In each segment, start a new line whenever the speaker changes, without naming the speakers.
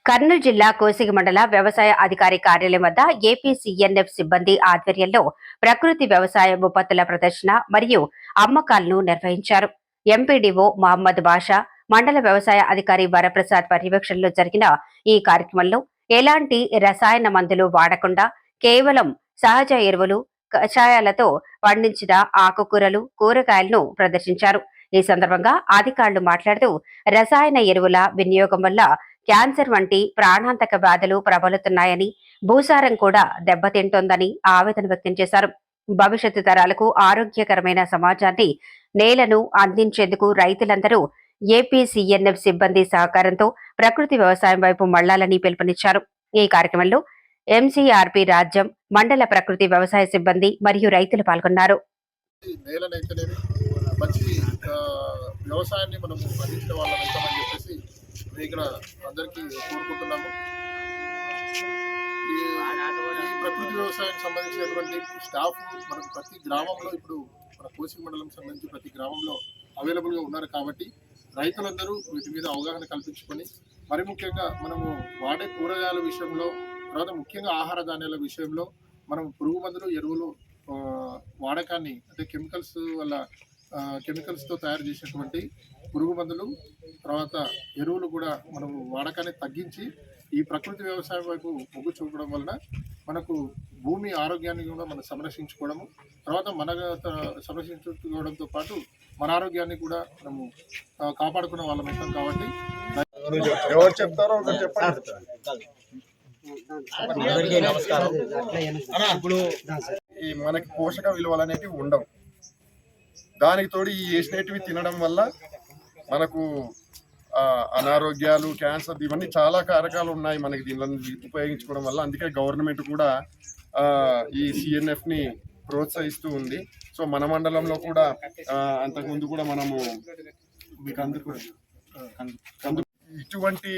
కర్నూలు జిల్లా కోసిగి మండల వ్యవసాయ అధికారి కార్యాలయం వద్ద ఏపీ సీఎన్ఎఫ్ సిబ్బంది ఆధ్వర్యంలో ప్రకృతి వ్యవసాయ ఉత్పత్తుల ప్రదర్శన మరియు అమ్మకాలను నిర్వహించారు. ఎంపీడీఓ మహమ్మద్ బాషా, మండల వ్యవసాయ అధికారి వరప్రసాద్ పర్యవేక్షణలో జరిగిన ఈ కార్యక్రమంలో ఎలాంటి రసాయన మందులు వాడకుండా కేవలం సహజ ఎరువులు, కషాయాలతో పండించిన ఆకుకూరలు, కూరగాయలను ప్రదర్శించారు. ఈ సందర్భంగా అధికారులు మాట్లాడుతూ రసాయన ఎరువుల వినియోగం వల్ల క్యాన్సర్ వంటి ప్రాణాంతక వ్యాధులు ప్రబలుతున్నాయని, భూసారం కూడా దెబ్బతింటోందని ఆవేదన వ్యక్తం చేశారు. భవిష్యత్తు తరాలకు ఆరోగ్యకరమైన సమాజాన్ని, నేలను అందించేందుకు రైతులందరూ ఏపీ సీఎన్ఎఫ్ సిబ్బంది సహకారంతో ప్రకృతి వ్యవసాయం వైపు మళ్లాలని పిలుపునిచ్చారు. ఈ కార్యక్రమంలో ఎంసీఆర్పీ రాజ్యం, మండల ప్రకృతి వ్యవసాయ సిబ్బంది మరియు రైతులు పాల్గొన్నారు.
వ్యవసాయాన్ని మనం అందించిన వాళ్ళని అవుతామని చెప్పేసి ఇక్కడ అందరికీ కోరుకుంటున్నాము. ఈ ప్రకృతి వ్యవసాయానికి సంబంధించినటువంటి స్టాఫ్ మనకు ప్రతి గ్రామంలో ఇప్పుడు మన కోసిగి మండలం సంబంధించి ప్రతి గ్రామంలో అవైలబుల్గా ఉన్నారు కాబట్టి రైతులందరూ వీటి మీద అవగాహన కల్పించుకొని మరి ముఖ్యంగా మనము వాడే కూరగాయల విషయంలో, తర్వాత ముఖ్యంగా ఆహార ధాన్యాల విషయంలో మనం పురుగు మందులు, ఎరువులు వాడకాన్ని, అంటే కెమికల్స్తో తయారు చేసినటువంటి పురుగు మందులు, తర్వాత ఎరువులు కూడా మనం వాడకాన్ని తగ్గించి ఈ ప్రకృతి వ్యవసాయం వైపు మొగ్గు చూపడం వలన మనకు భూమి ఆరోగ్యాన్ని కూడా మనం సంరక్షించుకోవడము, తర్వాత మన సంరక్షించుకోవడంతో పాటు మన ఆరోగ్యాన్ని కూడా మనము కాపాడుకునే వాళ్ళం అవుతాం. కాబట్టి
ఎవరు చెప్తారో
నమస్కారం. ఇప్పుడు ఈ మనకి పోషక విలువలు అనేటివి ఉండవు. దానికి తోడు ఈ వేసినటివి తినడం వల్ల మనకు అనారోగ్యాలు, క్యాన్సర్, ఇవన్నీ చాలా కారకాలు ఉన్నాయి మనకి దీనిలో ఉపయోగించుకోవడం వల్ల. అందుకే గవర్నమెంట్ కూడా ఈ సిఎన్ఎఫ్ని ప్రోత్సహిస్తూ ఉంది. సో మన మండలంలో కూడా అంతకుముందు కూడా మనము మీకు ఇటువంటి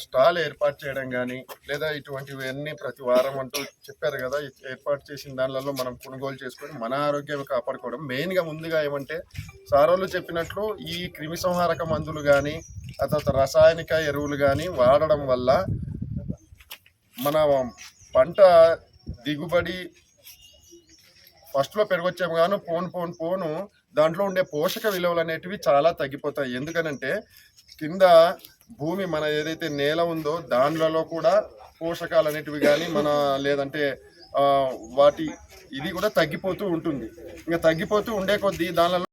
స్టాల్ ఏర్పాటు చేయడం కానీ, లేదా ఇటువంటివన్నీ ప్రతి వారం అంటూ చెప్పారు కదా, ఏర్పాటు చేసిన దానిలలో మనం కొనుగోలు చేసుకొని మన ఆరోగ్యం కాపాడుకోవడం మెయిన్గా. ముందుగా ఏమంటే సారోళ్ళు చెప్పినట్లు ఈ క్రిమి సంహారక మందులు కానీ, ఆ తర్వాత రసాయనిక ఎరువులు కానీ వాడడం వల్ల మన పంట దిగుబడి ఫస్ట్లో పెరగొచ్చాము కానీ పోను దాంట్లో ఉండే పోషక విలువలు అనేటివి చాలా తగ్గిపోతాయి. ఎందుకనంటే కింద భూమి, మన ఏదైతే నేల ఉందో దానిలలో కూడా పోషకాలు అనేటివి కానీ లేదంటే వాటి ఇది కూడా తగ్గిపోతూ ఉంటుంది. ఇంకా తగ్గిపోతూ ఉండే కొద్దీ దానిలో